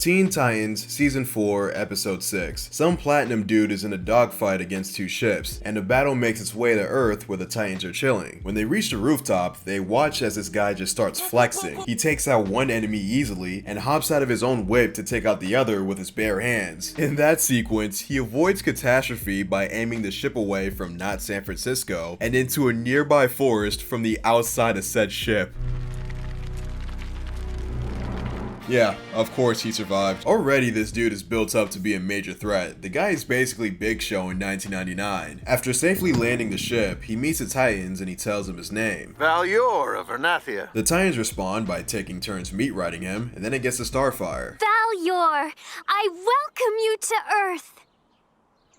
Teen Titans Season 4 Episode 6. Some platinum dude is in a dogfight against two ships, and the battle makes its way to Earth where the Titans are chilling. When they reach the rooftop, they watch as this guy just starts flexing. He takes out one enemy easily, and hops out of his own whip to take out the other with his bare hands. In that sequence, he avoids catastrophe by aiming the ship away from not San Francisco, and into a nearby forest from the outside of said ship. Yeah, of course he survived. Already this dude is built up to be a major threat. The guy is basically Big Show in 1999. After safely landing the ship, he meets the Titans and he tells them his name. Valyor of Vernathia. The Titans respond by taking turns meat riding him, and then it gets to Starfire. Valyor, I welcome you to Earth.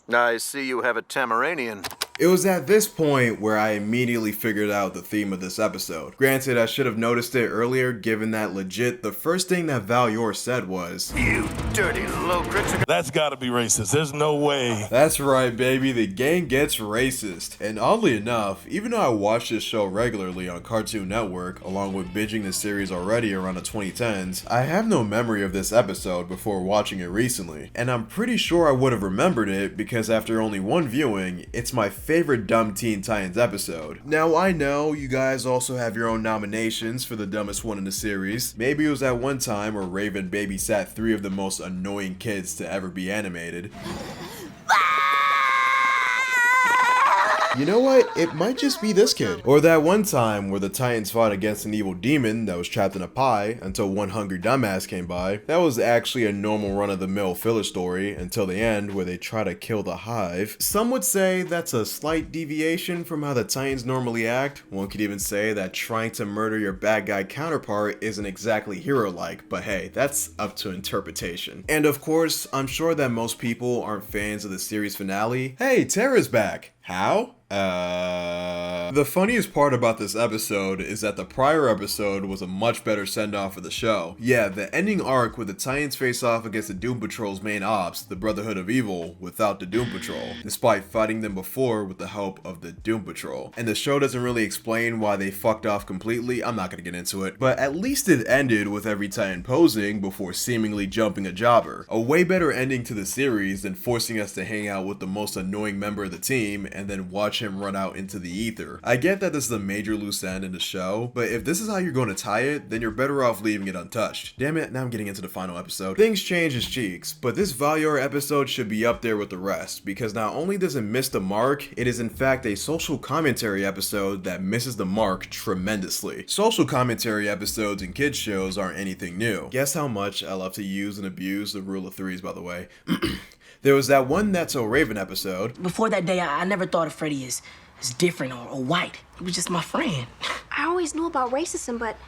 I see you have a Tamaranian. It was at this point where I immediately figured out the theme of this episode. Granted, I should have noticed it earlier, given that legit the first thing that Valyor said was, You dirty low-critical. That's gotta be racist. There's no way. That's right, baby, the gang gets racist. And oddly enough, even though I watch this show regularly on Cartoon Network, along with binging the series already around the 2010s, I have no memory of this episode before watching it recently. And I'm pretty sure I would have remembered it because after only one viewing, it's my favorite dumb Teen Titans episode. Now I know you guys also have your own nominations for the dumbest one in the series. Maybe it was that one time where Raven babysat 3 of the most annoying kids to ever be animated. You know what? It might just be this kid. Or that one time where the Titans fought against an evil demon that was trapped in a pie until one hungry dumbass came by. That was actually a normal run-of-the-mill filler story until the end where they try to kill the hive. Some would say that's a slight deviation from how the Titans normally act. One could even say that trying to murder your bad guy counterpart isn't exactly hero-like, but hey, that's up to interpretation. And of course, I'm sure that most people aren't fans of the series finale. Hey, Tara's back. How? The funniest part about this episode is that the prior episode was a much better send-off for the show. Yeah, the ending arc where the Titans face off against the Doom Patrol's main ops, the Brotherhood of Evil, without the Doom Patrol, despite fighting them before with the help of the Doom Patrol. And the show doesn't really explain why they fucked off completely, I'm not gonna get into it, but at least it ended with every Titan posing before seemingly jumping a jobber. A way better ending to the series than forcing us to hang out with the most annoying member of the team and then watch him run out into the ether. I get that this is a major loose end in the show, but if this is how you're going to tie it, then you're better off leaving it untouched. Damn it, now I'm getting into the final episode. Things change as cheeks, but this Valyor episode should be up there with the rest, because not only does it miss the mark, it is in fact a social commentary episode that misses the mark tremendously. Social commentary episodes in kids shows aren't anything new. Guess how much I love to use and abuse the rule of threes, by the way. There was that one That's So Raven episode. Before that day, I never thought of Freddy as different or white. He was just my friend. I always knew about racism, but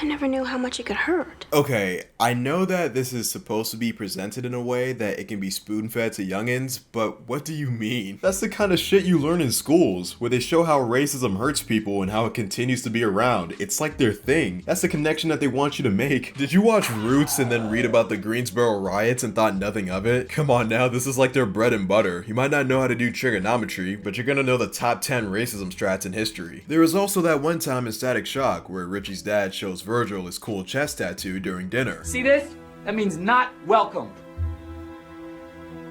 I never knew how much it could hurt. Okay, I know that this is supposed to be presented in a way that it can be spoon-fed to youngins, but what do you mean? That's the kind of shit you learn in schools, where they show how racism hurts people and how it continues to be around. It's like their thing. That's the connection that they want you to make. Did you watch Roots and then read about the Greensboro riots and thought nothing of it? Come on now, this is like their bread and butter. You might not know how to do trigonometry, but you're gonna know the top 10 racism strats in history. There was also that one time in Static Shock where Richie's dad shows Virgil his cool chest tattoo during dinner. See this? That means not welcome.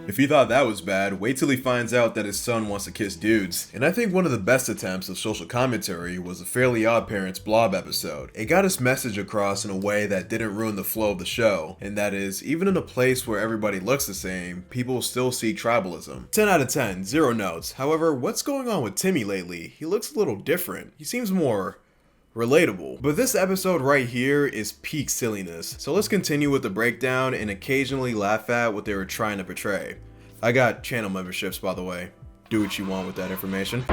If he thought that was bad, wait till he finds out that his son wants to kiss dudes. And I think one of the best attempts of social commentary was the Fairly Odd Parents Blob episode. It got its message across in a way that didn't ruin the flow of the show, and that is, even in a place where everybody looks the same, people still see tribalism. 10 out of 10, 0 notes. However, what's going on with Timmy lately? He looks a little different. He seems more relatable. But this episode right here is peak silliness. So let's continue with the breakdown and occasionally laugh at what they were trying to portray. I got channel memberships, by the way. Do what you want with that information.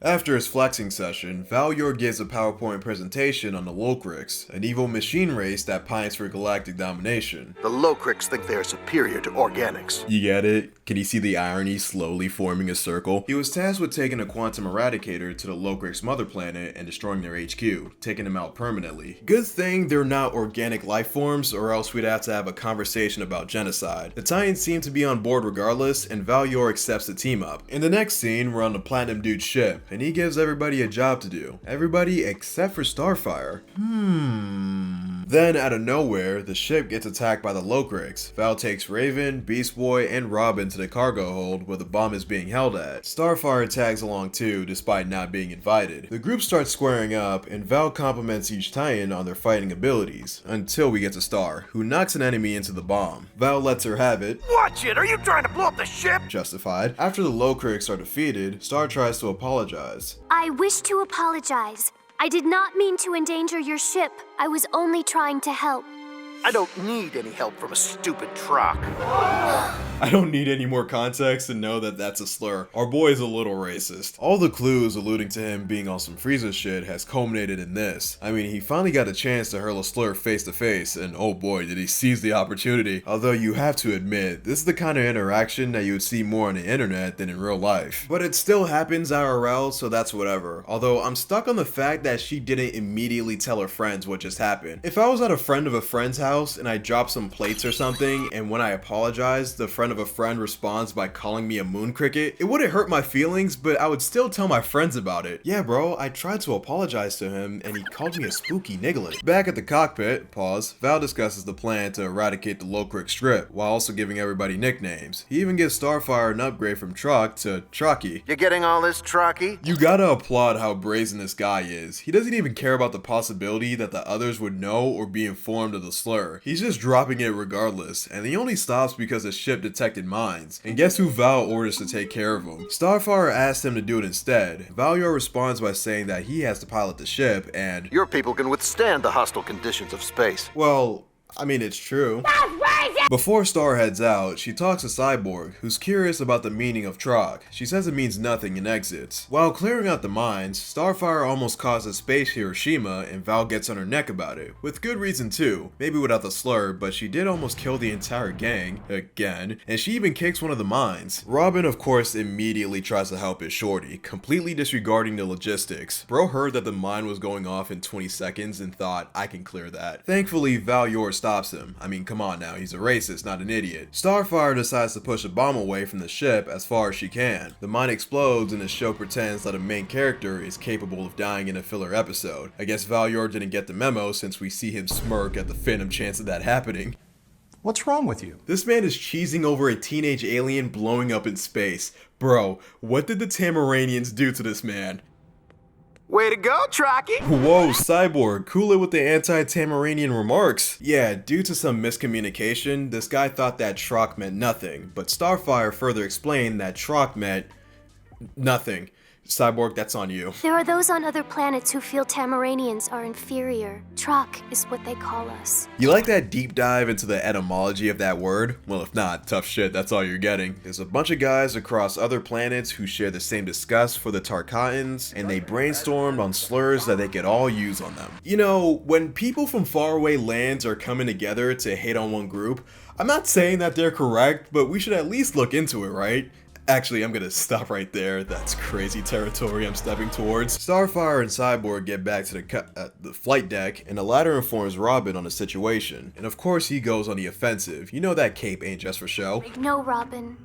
After his flexing session, Valyor gives a PowerPoint presentation on the Locrics, an evil machine race that pines for galactic domination. The Locrics think they are superior to organics. You get it? Can you see the irony slowly forming a circle? He was tasked with taking a quantum eradicator to the Locrics mother planet and destroying their HQ, taking them out permanently. Good thing they're not organic life forms, or else we'd have to have a conversation about genocide. The Titans seem to be on board regardless, and Valyor accepts the team up. In the next scene, we're on the Platinum Dude's ship, and he gives everybody a job to do. Everybody except for Starfire. Then, out of nowhere, the ship gets attacked by the Locrics. Val takes Raven, Beast Boy, and Robin to the cargo hold where the bomb is being held at. Starfire tags along too, despite not being invited. The group starts squaring up, and Val compliments each Titan on their fighting abilities, until we get to Star, who knocks an enemy into the bomb. Val lets her have it. Watch it! Are you trying to blow up the ship? Justified. After the Locrics are defeated, Star tries to apologize. I wish to apologize. I did not mean to endanger your ship. I was only trying to help. I don't need any help from a stupid truck. I don't need any more context to know that that's a slur. Our boy is a little racist. All the clues alluding to him being on some Frieza shit has culminated in this. I mean, he finally got a chance to hurl a slur face to face, and oh boy, did he seize the opportunity. Although you have to admit, this is the kind of interaction that you would see more on the internet than in real life. But it still happens IRL, so that's whatever. Although I'm stuck on the fact that she didn't immediately tell her friends what just happened. If I was at a friend of a friend's house and I dropped some plates or something, and when I apologized, the friend of a friend responds by calling me a moon cricket, it wouldn't hurt my feelings, but I would still tell my friends about it. Yeah bro, I tried to apologize to him and he called me a spooky niglet. Back at the cockpit, pause, Val discusses the plan to eradicate the Locric strip, while also giving everybody nicknames. He even gives Starfire an upgrade from Truck to Trucky. You getting all this, Trucky? You gotta applaud how brazen this guy is. He doesn't even care about the possibility that the others would know or be informed of the slur. He's just dropping it regardless, and he only stops because the ship detected mines. And guess who Val orders to take care of him? Starfire asks him to do it instead. Valyor responds by saying that he has to pilot the ship, and Your people can withstand the hostile conditions of space. well, I mean, it's true. Before Star heads out, she talks to Cyborg, who's curious about the meaning of Trog. She says it means nothing and exits. While clearing out the mines, Starfire almost causes space Hiroshima, and Val gets on her neck about it. With good reason too, maybe without the slur, but she did almost kill the entire gang, again, and she even kicks one of the mines. Robin of course immediately tries to help his shorty, completely disregarding the logistics. Bro heard that the mine was going off in 20 seconds and thought, I can clear that. Thankfully, Valyor stops him. I mean, come on now, he's a racist, not an idiot. Starfire decides to push a bomb away from the ship as far as she can. The mine explodes and the show pretends that a main character is capable of dying in a filler episode. I guess Valyor didn't get the memo since we see him smirk at the phantom chance of that happening. What's wrong with you? This man is cheesing over a teenage alien blowing up in space. Bro, what did the Tamaranians do to this man? Way to go, Trucky! Whoa, Cyborg, cool it with the anti-Tamaranian remarks. Yeah, due to some miscommunication, this guy thought that Trock meant nothing, but Starfire further explained that Trock meant nothing. Cyborg, that's on you. There are those on other planets who feel Tamaranians are inferior. Trock is what they call us. You like that deep dive into the etymology of that word? Well, if not, tough shit, that's all you're getting. There's a bunch of guys across other planets who share the same disgust for the Tarkatans, and they brainstormed on slurs that they could all use on them. You know, when people from faraway lands are coming together to hate on one group, I'm not saying that they're correct, but we should at least look into it, right? Actually, I'm gonna stop right there. That's crazy territory I'm stepping towards. Starfire and Cyborg get back to the flight deck, and the latter informs Robin on the situation. And of course, he goes on the offensive. You know that cape ain't just for show. No, Robin.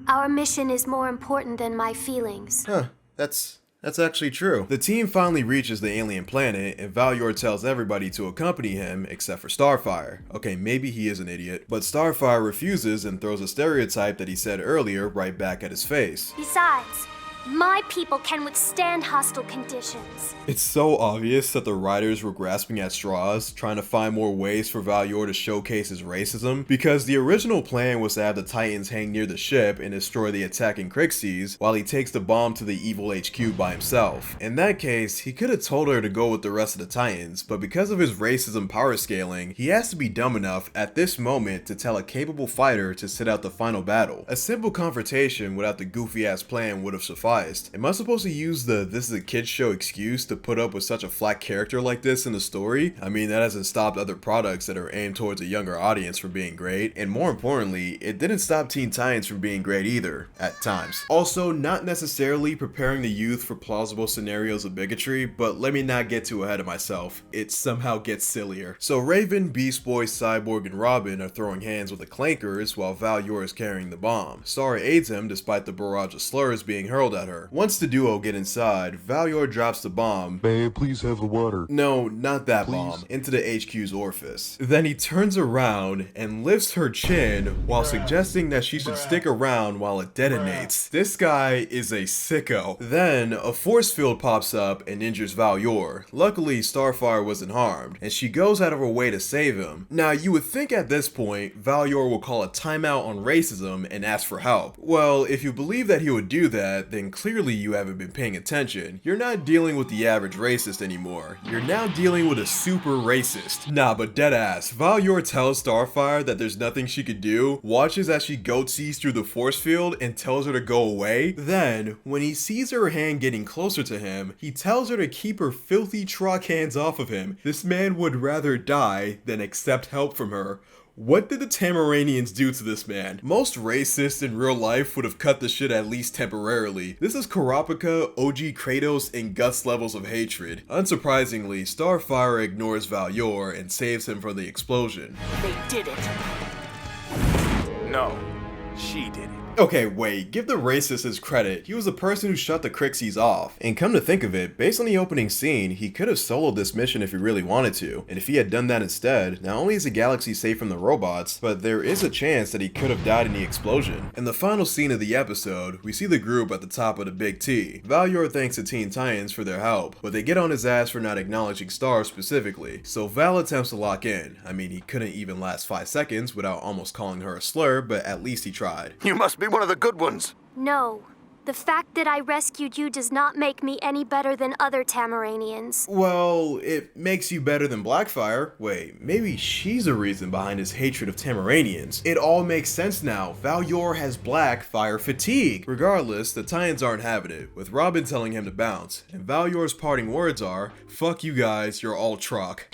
Our mission is more important than my feelings. Huh, that's actually true. The team finally reaches the alien planet, and Valyor tells everybody to accompany him except for Starfire. Okay, maybe he is an idiot, but Starfire refuses and throws a stereotype that he said earlier right back at his face. Besides, my people can withstand hostile conditions. It's so obvious that the writers were grasping at straws, trying to find more ways for Valyor to showcase his racism, because the original plan was to have the Titans hang near the ship and destroy the attacking Crixes, while he takes the bomb to the evil HQ by himself. In that case, he could have told her to go with the rest of the Titans, but because of his racism power scaling, he has to be dumb enough at this moment to tell a capable fighter to sit out the final battle. A simple confrontation without the goofy ass plan would have sufficed. Am I supposed to use the "this is a kid's show" excuse to put up with such a flat character like this in the story? I mean, that hasn't stopped other products that are aimed towards a younger audience from being great, and more importantly, it didn't stop Teen Titans from being great either, at times. Also, not necessarily preparing the youth for plausible scenarios of bigotry, but let me not get too ahead of myself. It somehow gets sillier. So Raven, Beast Boy, Cyborg, and Robin are throwing hands with the Clankers while Valyor is carrying the bomb. Star aids him despite the barrage of slurs being hurled at at her. Once the duo get inside, Valior drops the bomb. May I please have the water? No, not that bomb. Into the HQ's orifice. Then he turns around and lifts her chin while suggesting that she should stick around while it detonates. This guy is a sicko. Then a force field pops up and injures Valior. Luckily, Starfire wasn't harmed, and she goes out of her way to save him. Now, you would think at this point, Valior will call a timeout on racism and ask for help. Well, if you believe that he would do that, then clearly you haven't been paying attention. You're not dealing with the average racist anymore. You're now dealing with a super racist. Nah, but deadass. Valior tells Starfire that there's nothing she could do, watches as she goat-sees through the force field and tells her to go away. Then, when he sees her hand getting closer to him, he tells her to keep her filthy truck hands off of him. This man would rather die than accept help from her. What did the Tamaranians do to this man? Most racists in real life would have cut the shit at least temporarily. This is Kurapika, OG Kratos, and Guts levels of hatred. Unsurprisingly, Starfire ignores Valior and saves him from the explosion. They did it. No, she did it. Okay, wait, give the racist his credit. He was the person who shut the Crixies off. And come to think of it, based on the opening scene, he could have soloed this mission if he really wanted to. And if he had done that instead, not only is the galaxy safe from the robots, but there is a chance that he could have died in the explosion. In the final scene of the episode, we see the group at the top of the Big T. Valior thanks the Teen Titans for their help, but they get on his ass for not acknowledging Star specifically. So Val attempts to lock in. I mean, he couldn't even last 5 seconds without almost calling her a slur, but at least he tried. You must be one of the good ones. No. The fact that I rescued you does not make me any better than other Tamaranians. Well, it makes you better than Blackfire. Wait, maybe she's the reason behind his hatred of Tamaranians. It all makes sense now. Valior has Blackfire fatigue. Regardless, the Titans aren't having it, with Robin telling him to bounce, and Valior's parting words are, "Fuck you guys, you're all truck."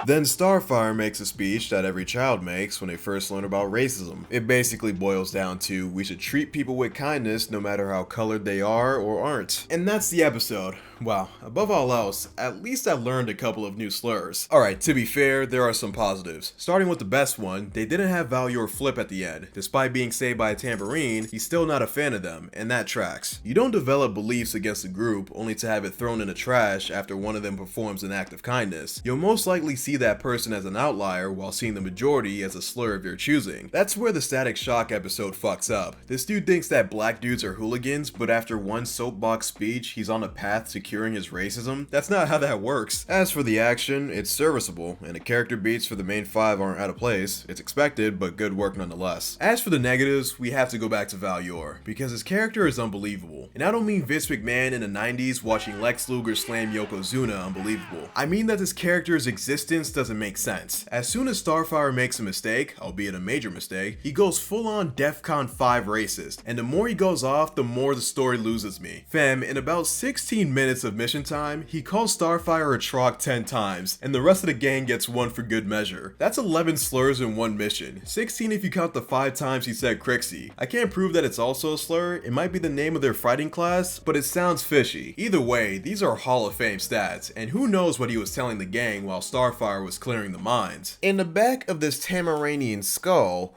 Then Starfire makes a speech that every child makes when they first learn about racism. It basically boils down to, we should treat people with kindness no matter how colored they are or aren't. And that's the episode. Wow, above all else, at least I learned a couple of new slurs. Alright, to be fair, there are some positives. Starting with the best one, they didn't have Valior flip at the end. Despite being saved by a tambourine, he's still not a fan of them, and that tracks. You don't develop beliefs against a group only to have it thrown in the trash after one of them performs an act of kindness. You'll most likely see that person as an outlier while seeing the majority as a slur of your choosing. That's where the Static Shock episode fucks up. This dude thinks that black dudes are hooligans, but after one soapbox speech, he's on a path to curing his racism. That's not how that works. As for the action, it's serviceable, and the character beats for the main 5 aren't out of place. It's expected, but good work nonetheless. As for the negatives, we have to go back to Valior, because his character is unbelievable. And I don't mean Vince McMahon in the 90s watching Lex Luger slam Yokozuna unbelievable. I mean that his character's existence doesn't make sense. As soon as Starfire makes a mistake, albeit a major mistake, he goes full on DEFCON 5 racist, and the more he goes off, the more the story loses me. Fam, in about 16 minutes of mission time, he calls Starfire a troc 10 times, and the rest of the gang gets 1 for good measure. That's 11 slurs in one mission, 16 if you count the 5 times he said Crixie. I can't prove that it's also a slur, it might be the name of their fighting class, but it sounds fishy. Either way, these are Hall of Fame stats, and who knows what he was telling the gang while Starfire was clearing the mines. In the back of this Tamaranian skull,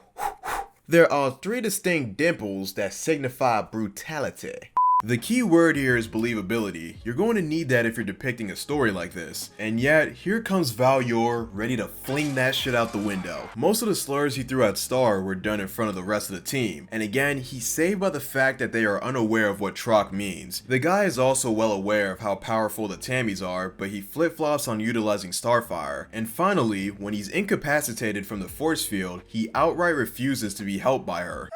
there are 3 distinct dimples that signify brutality. The key word here is believability. You're going to need that if you're depicting a story like this. And yet, here comes Valior, ready to fling that shit out the window. Most of the slurs he threw at Star were done in front of the rest of the team. And again, he's saved by the fact that they are unaware of what troc means. The guy is also well aware of how powerful the Tammies are, but he flip-flops on utilizing Starfire. And finally, when he's incapacitated from the force field, he outright refuses to be helped by her.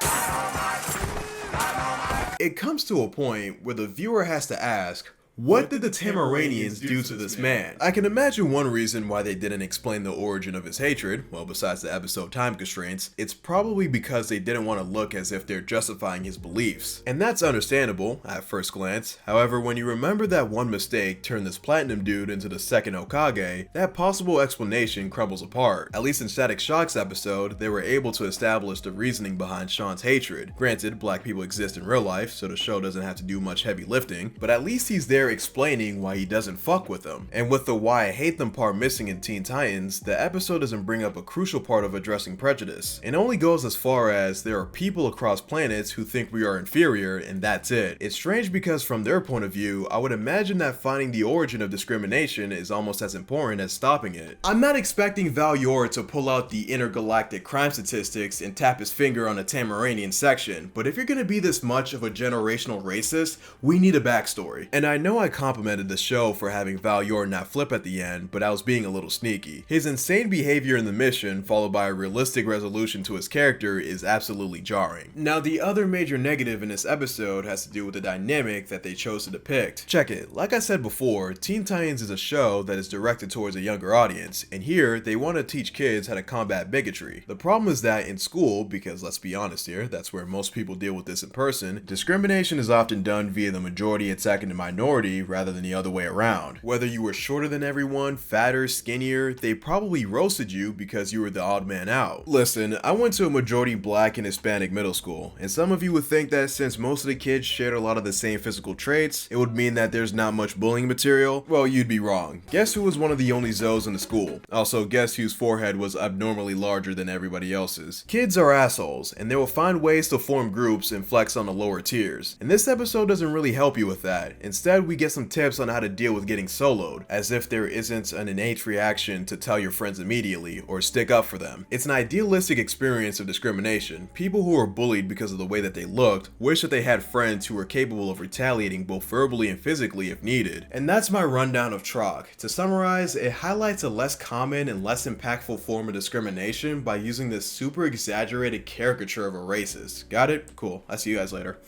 It comes to a point where the viewer has to ask, what did the Tamaranians do to this man? I can imagine one reason why they didn't explain the origin of his hatred, well besides the episode time constraints, it's probably because they didn't want to look as if they're justifying his beliefs. And that's understandable at first glance. However, when you remember that one mistake turned this platinum dude into the second Hokage, that possible explanation crumbles apart. At least in Static Shock's episode, they were able to establish the reasoning behind Sean's hatred. Granted, black people exist in real life, so the show doesn't have to do much heavy lifting, but at least he's there there explaining why he doesn't fuck with them. And with the why I hate them part missing in Teen Titans, the episode doesn't bring up a crucial part of addressing prejudice. It only goes as far as there are people across planets who think we are inferior, and that's it. It's strange because from their point of view, I would imagine that finding the origin of discrimination is almost as important as stopping it. I'm not expecting Val Yor to pull out the intergalactic crime statistics and tap his finger on the Tamaranian section, but if you're gonna be this much of a generational racist, we need a backstory. And I know I complimented the show for having Val Yor not flip at the end, but I was being a little sneaky. His insane behavior in the mission, followed by a realistic resolution to his character, is absolutely jarring. Now, the other major negative in this episode has to do with the dynamic that they chose to depict. Check it, like I said before, Teen Titans is a show that is directed towards a younger audience, and here they want to teach kids how to combat bigotry. The problem is that in school, because let's be honest here, that's where most people deal with this in person, discrimination is often done via the majority attacking the minority rather than the other way around. Whether you were shorter than everyone, fatter, skinnier, they probably roasted you because you were the odd man out. Listen, I went to a majority black and Hispanic middle school, and some of you would think that since most of the kids shared a lot of the same physical traits, it would mean that there's not much bullying material. Well, you'd be wrong. Guess who was one of the only Zoes in the school? Also, guess whose forehead was abnormally larger than everybody else's? Kids are assholes, and they will find ways to form groups and flex on the lower tiers. And this episode doesn't really help you with that. Instead, we get some tips on how to deal with getting soloed, as if there isn't an innate reaction to tell your friends immediately or stick up for them. It's an idealistic experience of discrimination. People who are bullied because of the way that they looked wish that they had friends who were capable of retaliating both verbally and physically if needed. And that's my rundown of Troc. To summarize, it highlights a less common and less impactful form of discrimination by using this super exaggerated caricature of a racist. Got it? Cool. I'll see you guys later.